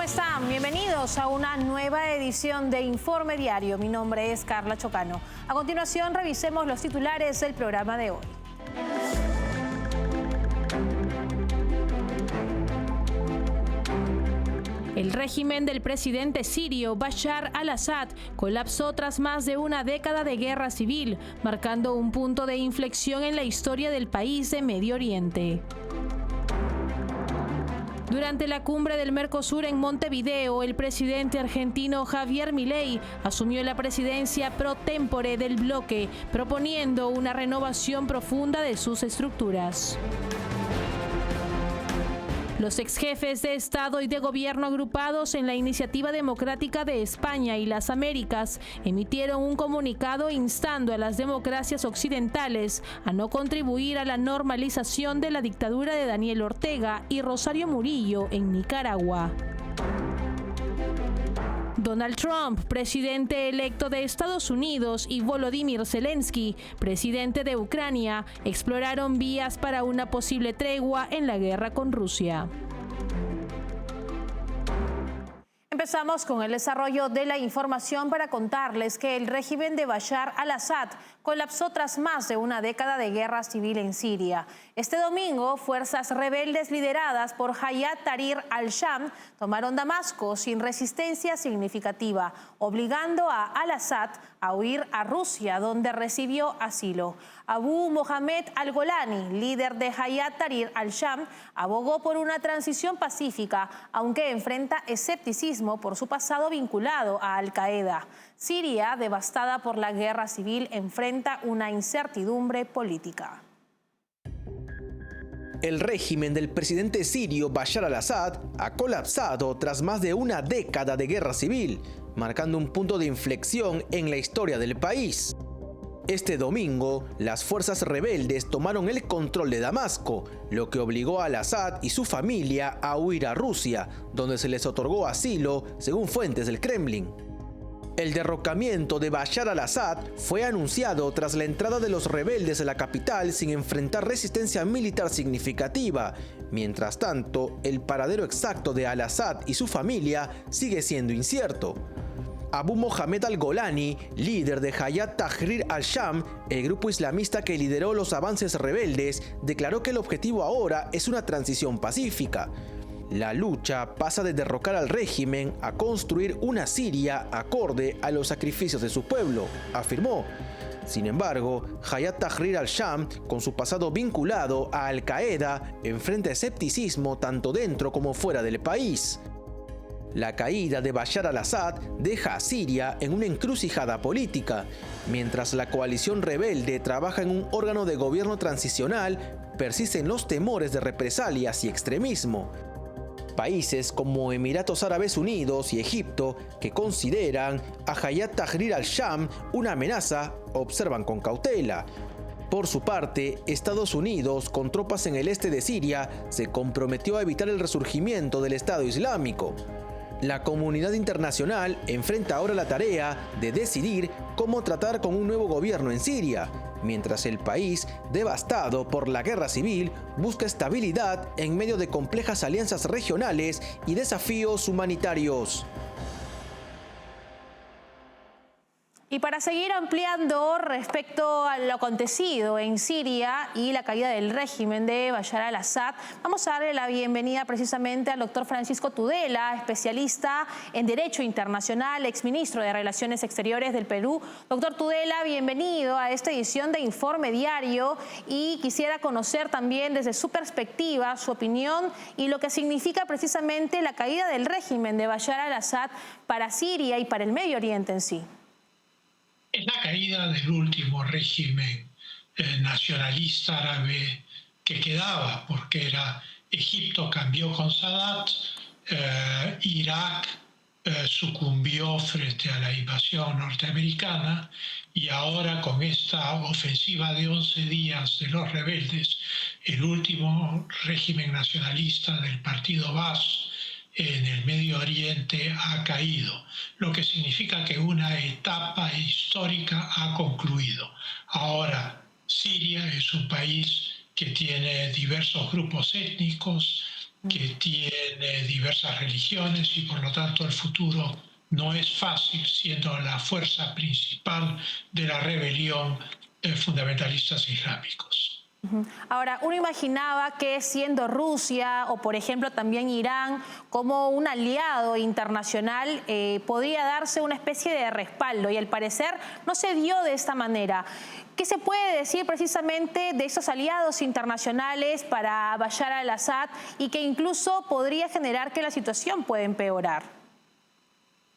están? Bienvenidos a una nueva edición de Informe Diario. Mi nombre es Carla Chocano. A continuación, revisemos los titulares del programa de hoy. El régimen del presidente sirio Bashar al-Assad colapsó tras más de una década de guerra civil, marcando un punto de inflexión en la historia del país de Medio Oriente. Durante la cumbre del Mercosur en Montevideo, el presidente argentino Javier Milei asumió la presidencia pro tempore del bloque, proponiendo una renovación profunda de sus estructuras. Los exjefes de Estado y de Gobierno agrupados en la Iniciativa Democrática de España y las Américas emitieron un comunicado instando a las democracias occidentales a no contribuir a la normalización de la dictadura de Daniel Ortega y Rosario Murillo en Nicaragua. Donald Trump, presidente electo de Estados Unidos, y Volodymyr Zelensky, presidente de Ucrania, exploraron vías para una posible tregua en la guerra con Rusia. Empezamos con el desarrollo de la información para contarles que el régimen de Bashar al-Assad colapsó tras más de una década de guerra civil en Siria. Este domingo, fuerzas rebeldes lideradas por Hayat Tahrir al-Sham tomaron Damasco sin resistencia significativa, obligando a al-Assad a huir a Rusia, donde recibió asilo. Abu Mohamed al-Golani, líder de Hayat Tahrir al-Sham, abogó por una transición pacífica, aunque enfrenta escepticismo por su pasado vinculado a Al-Qaeda. Siria, devastada por la guerra civil, enfrenta una incertidumbre política. El régimen del presidente sirio Bashar al-Assad ha colapsado tras más de una década de guerra civil, marcando un punto de inflexión en la historia del país. Este domingo, las fuerzas rebeldes tomaron el control de Damasco, lo que obligó a al-Assad y su familia a huir a Rusia, donde se les otorgó asilo, según fuentes del Kremlin. El derrocamiento de Bashar al-Assad fue anunciado tras la entrada de los rebeldes a la capital sin enfrentar resistencia militar significativa. Mientras tanto, el paradero exacto de al-Assad y su familia sigue siendo incierto. Abu Mohamed al-Golani, líder de Hayat Tahrir al-Sham, el grupo islamista que lideró los avances rebeldes, declaró que el objetivo ahora es una transición pacífica. La lucha pasa de derrocar al régimen a construir una Siria acorde a los sacrificios de su pueblo, afirmó. Sin embargo, Hayat Tahrir al-Sham, con su pasado vinculado a Al-Qaeda, enfrenta escepticismo tanto dentro como fuera del país. La caída de Bashar al-Assad deja a Siria en una encrucijada política. Mientras la coalición rebelde trabaja en un órgano de gobierno transicional, persisten los temores de represalias y extremismo. Países como Emiratos Árabes Unidos y Egipto, que consideran a Hayat Tahrir al-Sham una amenaza, observan con cautela. Por su parte, Estados Unidos, con tropas en el este de Siria, se comprometió a evitar el resurgimiento del Estado Islámico. La comunidad internacional enfrenta ahora la tarea de decidir cómo tratar con un nuevo gobierno en Siria, mientras el país, devastado por la guerra civil, busca estabilidad en medio de complejas alianzas regionales y desafíos humanitarios. Y para seguir ampliando respecto a lo acontecido en Siria y la caída del régimen de Bashar al-Assad, vamos a darle la bienvenida precisamente al doctor Francisco Tudela, especialista en Derecho Internacional, exministro de Relaciones Exteriores del Perú. Doctor Tudela, bienvenido a esta edición de Informe Diario y quisiera conocer también desde su perspectiva, su opinión y lo que significa precisamente la caída del régimen de Bashar al-Assad para Siria y para el Medio Oriente en sí. Es la caída del último régimen nacionalista árabe que quedaba, porque Egipto cambió con Sadat, Irak sucumbió frente a la invasión norteamericana y ahora con esta ofensiva de 11 días de los rebeldes, el último régimen nacionalista del partido Baas en el Medio Oriente ha caído, lo que significa que una etapa histórica ha concluido. Ahora, Siria es un país que tiene diversos grupos étnicos, que tiene diversas religiones y por lo tanto el futuro no es fácil, siendo la fuerza principal de la rebelión fundamentalistas islámicos. Ahora, uno imaginaba que siendo Rusia o, por ejemplo, también Irán como un aliado internacional, podría darse una especie de respaldo y al parecer no se dio de esta manera. ¿Qué se puede decir precisamente de esos aliados internacionales para Bashar al-Assad y que incluso podría generar que la situación pueda empeorar?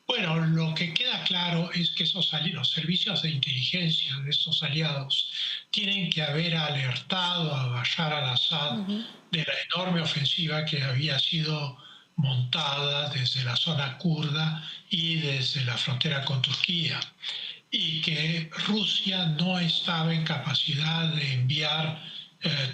Bueno, lo que queda claro es que los servicios de inteligencia de estos aliados tienen que haber alertado a Bashar al-Assad de la enorme ofensiva que había sido montada desde la zona kurda y desde la frontera con Turquía, y que Rusia no estaba en capacidad de enviar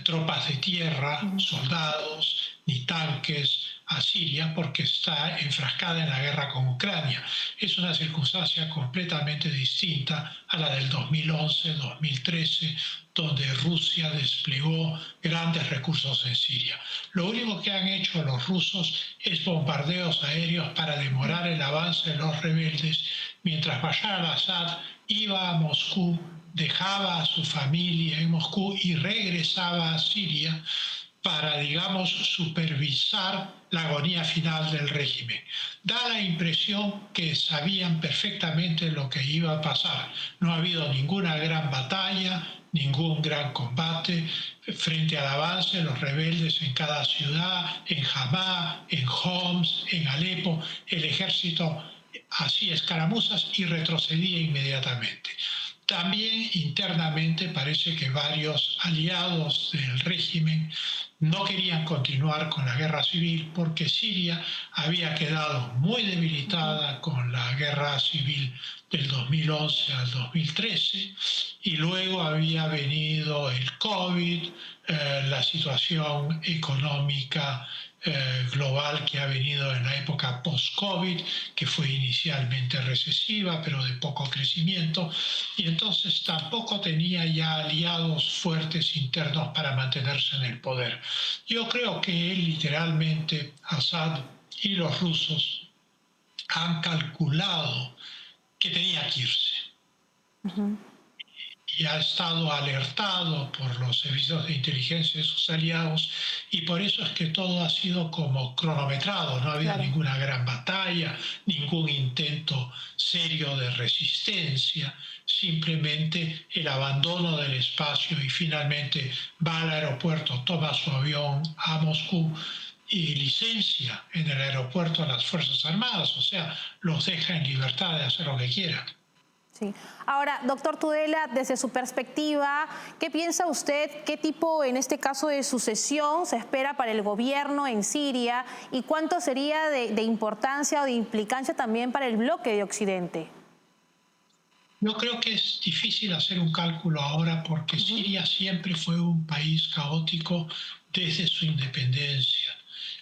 tropas de tierra, soldados ni tanques a Siria porque está enfrascada en la guerra con Ucrania. Es una circunstancia completamente distinta a la del 2011-2013, donde Rusia desplegó grandes recursos en Siria. Lo único que han hecho los rusos es bombardeos aéreos para demorar el avance de los rebeldes, mientras Bashar al-Assad iba a Moscú, dejaba a su familia en Moscú y regresaba a Siria para, digamos, supervisar la agonía final del régimen. Da la impresión que sabían perfectamente lo que iba a pasar. No ha habido ninguna gran batalla, ningún gran combate frente al avance de los rebeldes en cada ciudad, en Hamá, en Homs, en Alepo. El ejército hacía escaramuzas y retrocedía inmediatamente. También internamente parece que varios aliados del régimen no querían continuar con la guerra civil porque Siria había quedado muy debilitada con la guerra civil del 2011 al 2013 y luego había venido el COVID, la situación económica global que ha venido en la época post-COVID, que fue inicialmente recesiva, pero de poco crecimiento, y entonces tampoco tenía ya aliados fuertes internos para mantenerse en el poder. Yo creo que literalmente Assad y los rusos han calculado que tenía que irse. Y ha estado alertado por los servicios de inteligencia de sus aliados y por eso es que todo ha sido como cronometrado, no ha habido ninguna gran batalla, ningún intento serio de resistencia, simplemente el abandono del espacio y finalmente va al aeropuerto, toma su avión a Moscú y licencia en el aeropuerto a las Fuerzas Armadas, o sea, los deja en libertad de hacer lo que quieran. Sí. Ahora, doctor Tudela, desde su perspectiva, ¿qué piensa usted? ¿Qué tipo, en este caso, de sucesión se espera para el gobierno en Siria? ¿Y cuánto sería de importancia o de implicancia también para el bloque de Occidente? Yo creo que es difícil hacer un cálculo ahora porque Siria siempre fue un país caótico desde su independencia.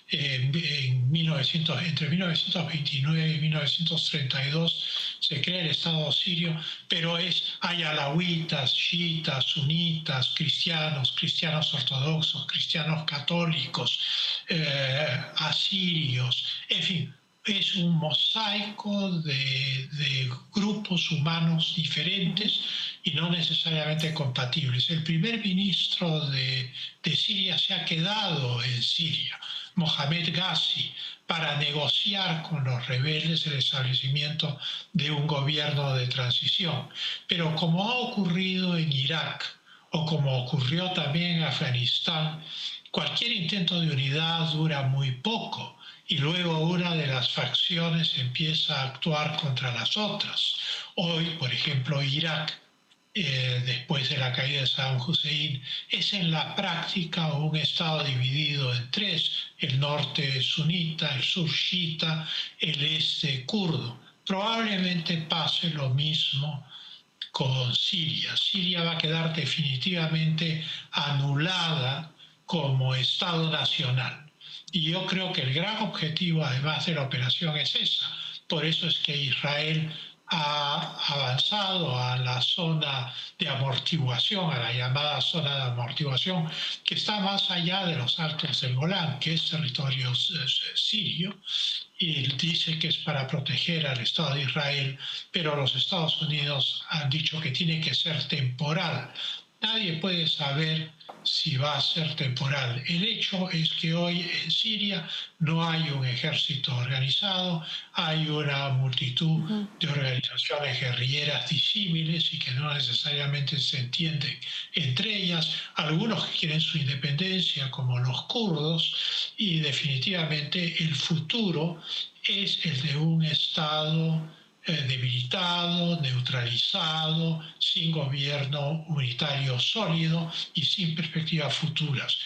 Entre 1929 y 1932 se crea el Estado sirio, pero hay alawitas, chiitas, sunitas, cristianos ortodoxos, cristianos católicos, asirios, en fin. Es un mosaico de grupos humanos diferentes y no necesariamente compatibles. El primer ministro de Siria se ha quedado en Siria, Mohamed Ghazi, para negociar con los rebeldes el establecimiento de un gobierno de transición. Pero como ha ocurrido en Irak o como ocurrió también en Afganistán, cualquier intento de unidad dura muy poco y luego una de las facciones empieza a actuar contra las otras. Hoy, por ejemplo, Irak, después de la caída de Saddam Hussein, es en la práctica un estado dividido en tres: el norte sunita, el sur chiita, el este kurdo. Probablemente pase lo mismo con Siria. Siria va a quedar definitivamente anulada como Estado nacional. Y yo creo que el gran objetivo, además de la operación, es esa. Por eso es que Israel ha avanzado a la zona de amortiguación, a la llamada zona de amortiguación, que está más allá de los Altos del Golán, que es territorio sirio, y dice que es para proteger al Estado de Israel, pero los Estados Unidos han dicho que tiene que ser temporal. Nadie puede saber si va a ser temporal. El hecho es que hoy en Siria no hay un ejército organizado, hay una multitud de organizaciones guerrilleras disímiles y que no necesariamente se entienden entre ellas, algunos que quieren su independencia, como los kurdos, y definitivamente el futuro es el de un Estado debilitado, neutralizado, sin gobierno unitario sólido y sin perspectivas futuras.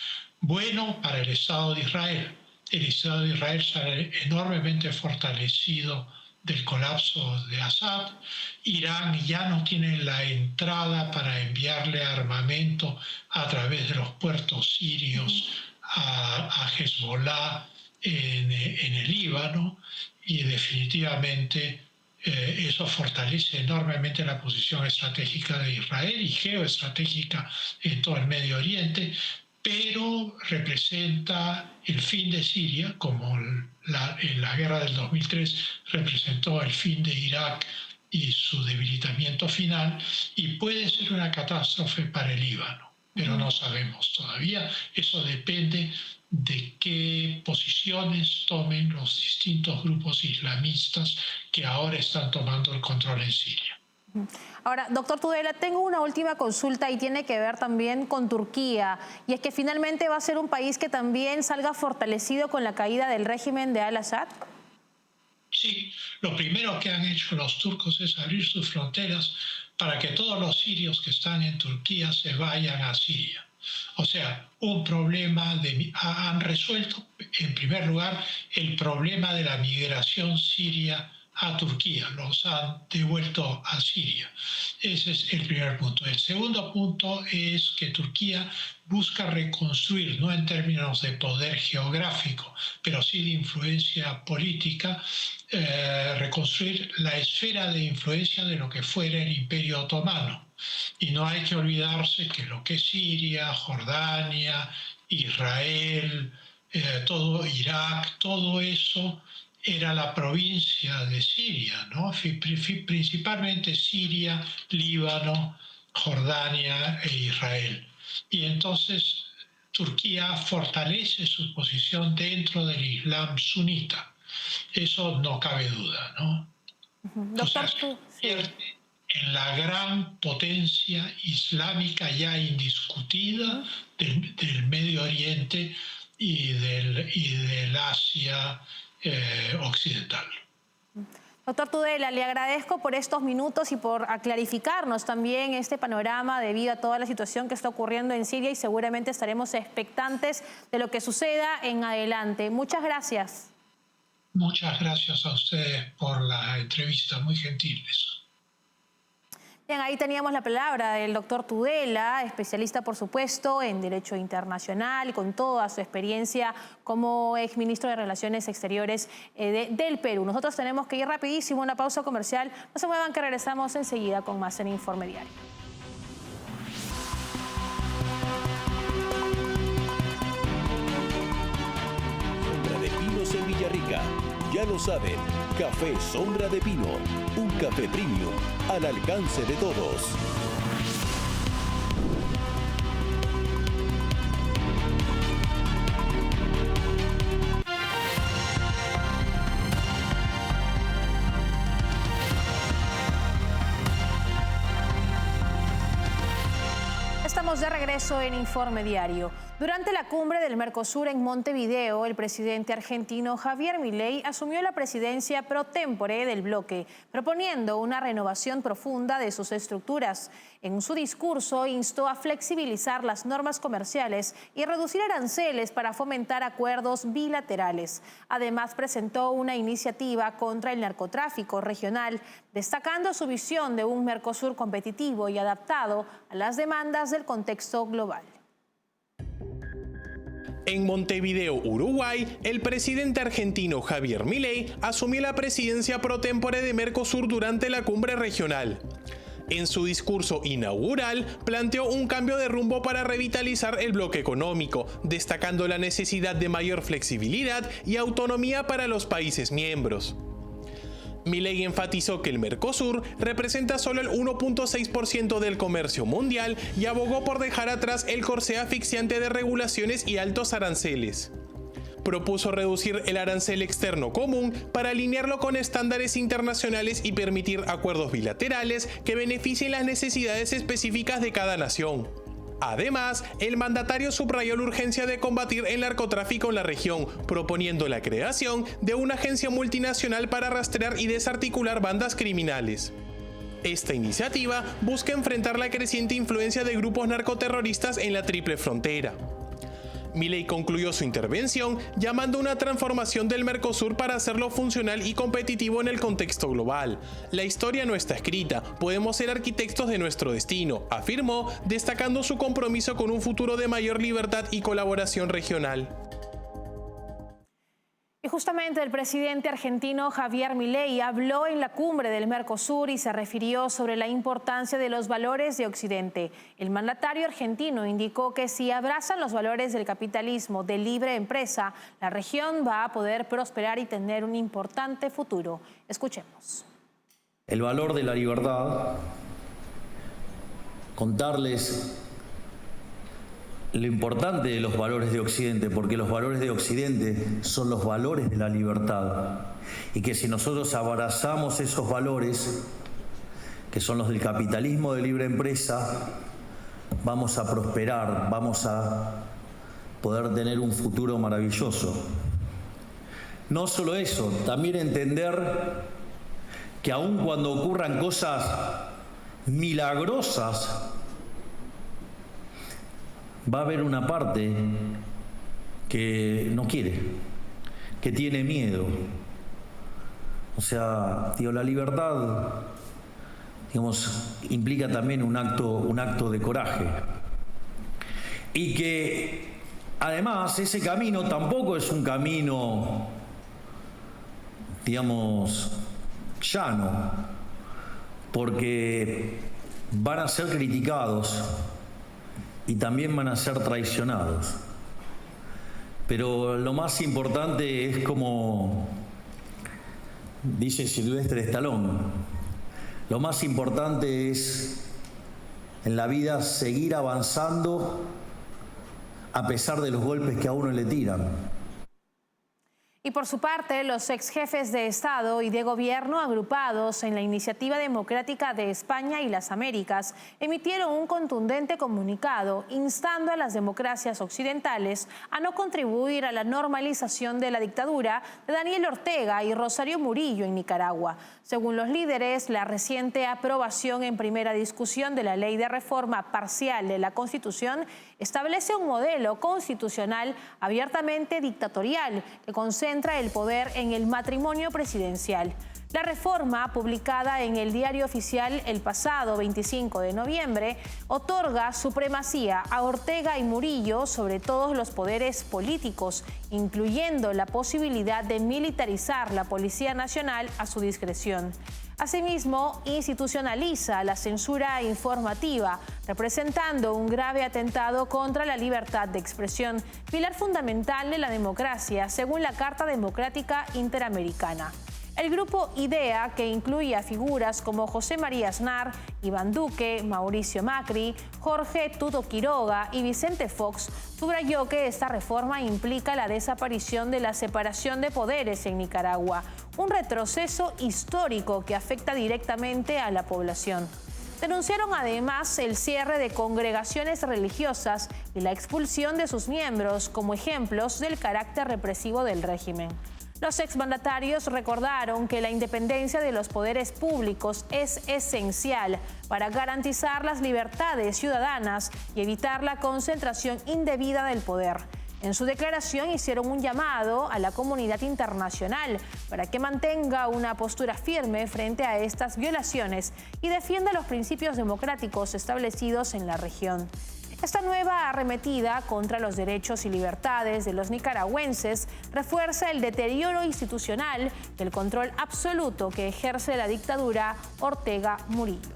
Bueno para el Estado de Israel. El Estado de Israel sale enormemente fortalecido del colapso de Assad. Irán ya no tiene la entrada para enviarle armamento a través de los puertos sirios a Hezbollah en el Líbano, y definitivamente eso fortalece enormemente la posición estratégica de Israel y geoestratégica en todo el Medio Oriente, pero representa el fin de Siria, como en la guerra del 2003 representó el fin de Irak y su debilitamiento final, y puede ser una catástrofe para el Líbano, pero no sabemos todavía. Eso depende de qué posiciones tomen los distintos grupos islamistas que ahora están tomando el control en Siria. Ahora, doctor Tudela, tengo una última consulta y tiene que ver también con Turquía. Y es que finalmente va a ser un país que también salga fortalecido con la caída del régimen de al-Assad. Sí, lo primero que han hecho los turcos es abrir sus fronteras para que todos los sirios que están en Turquía se vayan a Siria. O sea, han resuelto en primer lugar el problema de la migración siria a Turquía, los han devuelto a Siria. Ese es el primer punto. El segundo punto es que Turquía busca reconstruir, no en términos de poder geográfico, pero sí de influencia política, reconstruir la esfera de influencia de lo que fuera el Imperio Otomano. Y no hay que olvidarse que lo que es Siria, Jordania, Israel, todo Irak, todo eso era la provincia de Siria, ¿no? Principalmente Siria, Líbano, Jordania e Israel. Y entonces Turquía fortalece su posición dentro del Islam sunita. Eso no cabe duda, ¿no? Doctor, En la gran potencia islámica ya indiscutida del Medio Oriente y del Asia occidental. Doctor Tudela, le agradezco por estos minutos y por clarificarnos también este panorama debido a toda la situación que está ocurriendo en Siria, y seguramente estaremos expectantes de lo que suceda en adelante. Muchas gracias. Muchas gracias a ustedes por la entrevista, muy gentiles. Bien, ahí teníamos la palabra del doctor Tudela, especialista, por supuesto, en Derecho Internacional, con toda su experiencia como exministro de Relaciones Exteriores del Perú. Nosotros tenemos que ir rapidísimo a una pausa comercial. No se muevan, que regresamos enseguida con más en Informe Diario. Sombra de Pinos en Villarrica. Ya lo saben, Café Sombra de Pino, un café premium al alcance de todos. Estamos de regreso en Informe Diario. Durante la cumbre del Mercosur en Montevideo, el presidente argentino Javier Milei asumió la presidencia pro tempore del bloque, proponiendo una renovación profunda de sus estructuras. En su discurso instó a flexibilizar las normas comerciales y reducir aranceles para fomentar acuerdos bilaterales. Además, presentó una iniciativa contra el narcotráfico regional, destacando su visión de un Mercosur competitivo y adaptado a las demandas del contexto global. En Montevideo, Uruguay, el presidente argentino Javier Milei asumió la presidencia pro tempore de Mercosur durante la cumbre regional. En su discurso inaugural, planteó un cambio de rumbo para revitalizar el bloque económico, destacando la necesidad de mayor flexibilidad y autonomía para los países miembros. Milei enfatizó que el Mercosur representa solo el 1.6% del comercio mundial y abogó por dejar atrás el corsé asfixiante de regulaciones y altos aranceles. Propuso reducir el arancel externo común para alinearlo con estándares internacionales y permitir acuerdos bilaterales que beneficien las necesidades específicas de cada nación. Además, el mandatario subrayó la urgencia de combatir el narcotráfico en la región, proponiendo la creación de una agencia multinacional para rastrear y desarticular bandas criminales. Esta iniciativa busca enfrentar la creciente influencia de grupos narcoterroristas en la Triple Frontera. Milei concluyó su intervención llamando a una transformación del Mercosur para hacerlo funcional y competitivo en el contexto global. La historia no está escrita, podemos ser arquitectos de nuestro destino, afirmó, destacando su compromiso con un futuro de mayor libertad y colaboración regional. Y justamente el presidente argentino Javier Milei habló en la cumbre del Mercosur y se refirió sobre la importancia de los valores de Occidente. El mandatario argentino indicó que si abrazan los valores del capitalismo de libre empresa, la región va a poder prosperar y tener un importante futuro. Escuchemos. El valor de la libertad, contarles lo importante de los valores de Occidente, porque los valores de Occidente son los valores de la libertad, y que si nosotros abrazamos esos valores, que son los del capitalismo de libre empresa, vamos a prosperar, vamos a poder tener un futuro maravilloso. No solo eso, también entender que aun cuando ocurran cosas milagrosas, va a haber una parte que no quiere, que tiene miedo. O sea, la libertad, implica también un acto de coraje. Y que, además, ese camino tampoco es un camino, llano, porque van a ser criticados y también van a ser traicionados. Pero lo más importante es, como dice Sylvester Stallone, lo más importante es en la vida seguir avanzando a pesar de los golpes que a uno le tiran. Y por su parte, los ex jefes de Estado y de Gobierno agrupados en la Iniciativa Democrática de España y las Américas emitieron un contundente comunicado instando a las democracias occidentales a no contribuir a la normalización de la dictadura de Daniel Ortega y Rosario Murillo en Nicaragua. Según los líderes, la reciente aprobación en primera discusión de la Ley de Reforma Parcial de la Constitución establece un modelo constitucional abiertamente dictatorial que concentra el poder en el matrimonio presidencial. La reforma, publicada en el Diario Oficial el pasado 25 de noviembre, otorga supremacía a Ortega y Murillo sobre todos los poderes políticos, incluyendo la posibilidad de militarizar la Policía Nacional a su discreción. Asimismo, institucionaliza la censura informativa, representando un grave atentado contra la libertad de expresión, pilar fundamental de la democracia, según la Carta Democrática Interamericana. El grupo IDEA, que incluye a figuras como José María Aznar, Iván Duque, Mauricio Macri, Jorge Tuto Quiroga y Vicente Fox, subrayó que esta reforma implica la desaparición de la separación de poderes en Nicaragua, un retroceso histórico que afecta directamente a la población. Denunciaron además el cierre de congregaciones religiosas y la expulsión de sus miembros como ejemplos del carácter represivo del régimen. Los exmandatarios recordaron que la independencia de los poderes públicos es esencial para garantizar las libertades ciudadanas y evitar la concentración indebida del poder. En su declaración hicieron un llamado a la comunidad internacional para que mantenga una postura firme frente a estas violaciones y defienda los principios democráticos establecidos en la región. Esta nueva arremetida contra los derechos y libertades de los nicaragüenses refuerza el deterioro institucional y el control absoluto que ejerce la dictadura Ortega Murillo.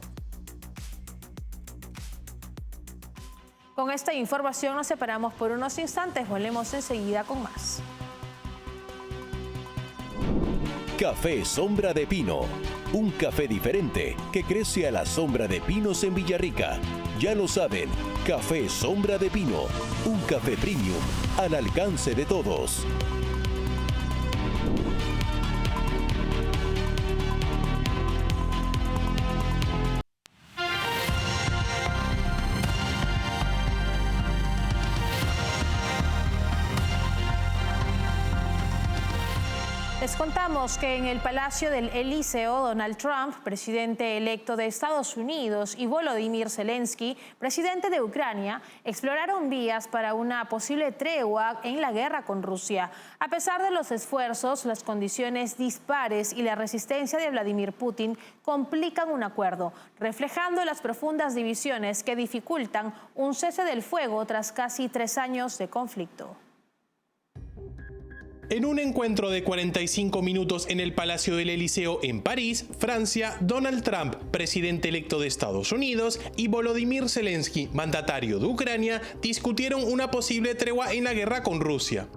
Con esta información nos separamos por unos instantes, volvemos enseguida con más. Café Sombra de Pino, un café diferente que crece a la sombra de pinos en Villarrica. Ya lo saben, Café Sombra de Pino, un café premium al alcance de todos. Les contamos que en el Palacio del Elíseo, Donald Trump, presidente electo de Estados Unidos, y Volodymyr Zelensky, presidente de Ucrania, exploraron vías para una posible tregua en la guerra con Rusia. A pesar de los esfuerzos, las condiciones dispares y la resistencia de Vladimir Putin complican un acuerdo, reflejando las profundas divisiones que dificultan un cese del fuego tras casi 3 años de conflicto. En un encuentro de 45 minutos en el Palacio del Elíseo en París, Francia, Donald Trump, presidente electo de Estados Unidos, y Volodymyr Zelensky, mandatario de Ucrania, discutieron una posible tregua en la guerra con Rusia.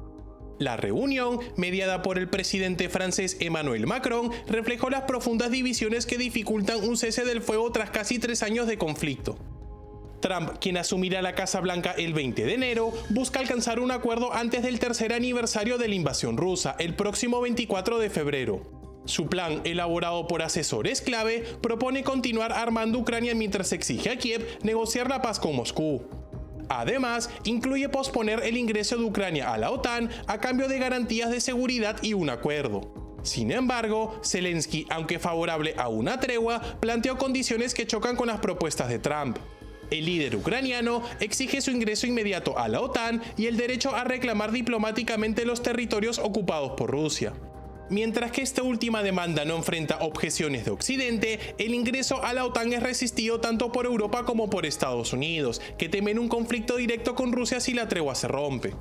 La reunión, mediada por el presidente francés Emmanuel Macron, reflejó las profundas divisiones que dificultan un cese del fuego tras casi 3 años de conflicto. Trump, quien asumirá la Casa Blanca el 20 de enero, busca alcanzar un acuerdo antes del tercer aniversario de la invasión rusa, el próximo 24 de febrero. Su plan, elaborado por asesores clave, propone continuar armando Ucrania mientras exige a Kiev negociar la paz con Moscú. Además, incluye posponer el ingreso de Ucrania a la OTAN a cambio de garantías de seguridad y un acuerdo. Sin embargo, Zelensky, aunque favorable a una tregua, planteó condiciones que chocan con las propuestas de Trump. El líder ucraniano exige su ingreso inmediato a la OTAN y el derecho a reclamar diplomáticamente los territorios ocupados por Rusia. Mientras que esta última demanda no enfrenta objeciones de Occidente, el ingreso a la OTAN es resistido tanto por Europa como por Estados Unidos, que temen un conflicto directo con Rusia si la tregua se rompe.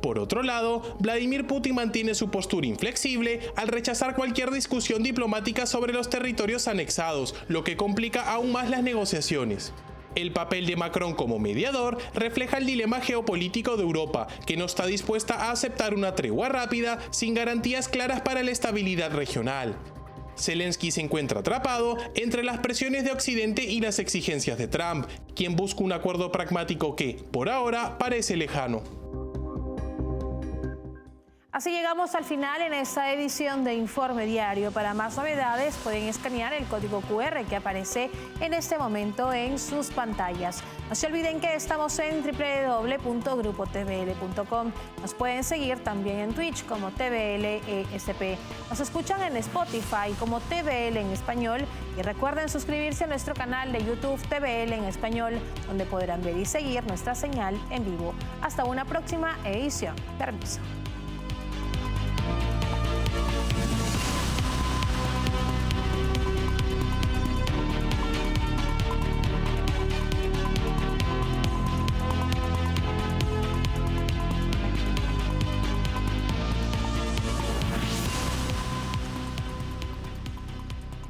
Por otro lado, Vladimir Putin mantiene su postura inflexible al rechazar cualquier discusión diplomática sobre los territorios anexados, lo que complica aún más las negociaciones. El papel de Macron como mediador refleja el dilema geopolítico de Europa, que no está dispuesta a aceptar una tregua rápida sin garantías claras para la estabilidad regional. Zelensky se encuentra atrapado entre las presiones de Occidente y las exigencias de Trump, quien busca un acuerdo pragmático que, por ahora, parece lejano. Así llegamos al final en esta edición de Informe Diario. Para más novedades pueden escanear el código QR que aparece en este momento en sus pantallas. No se olviden que estamos en www.grupotvl.com. Nos pueden seguir también en Twitch como TVLESP. Nos escuchan en Spotify como TVL en español y recuerden suscribirse a nuestro canal de YouTube TVL en español, donde podrán ver y seguir nuestra señal en vivo. Hasta una próxima edición. Permiso.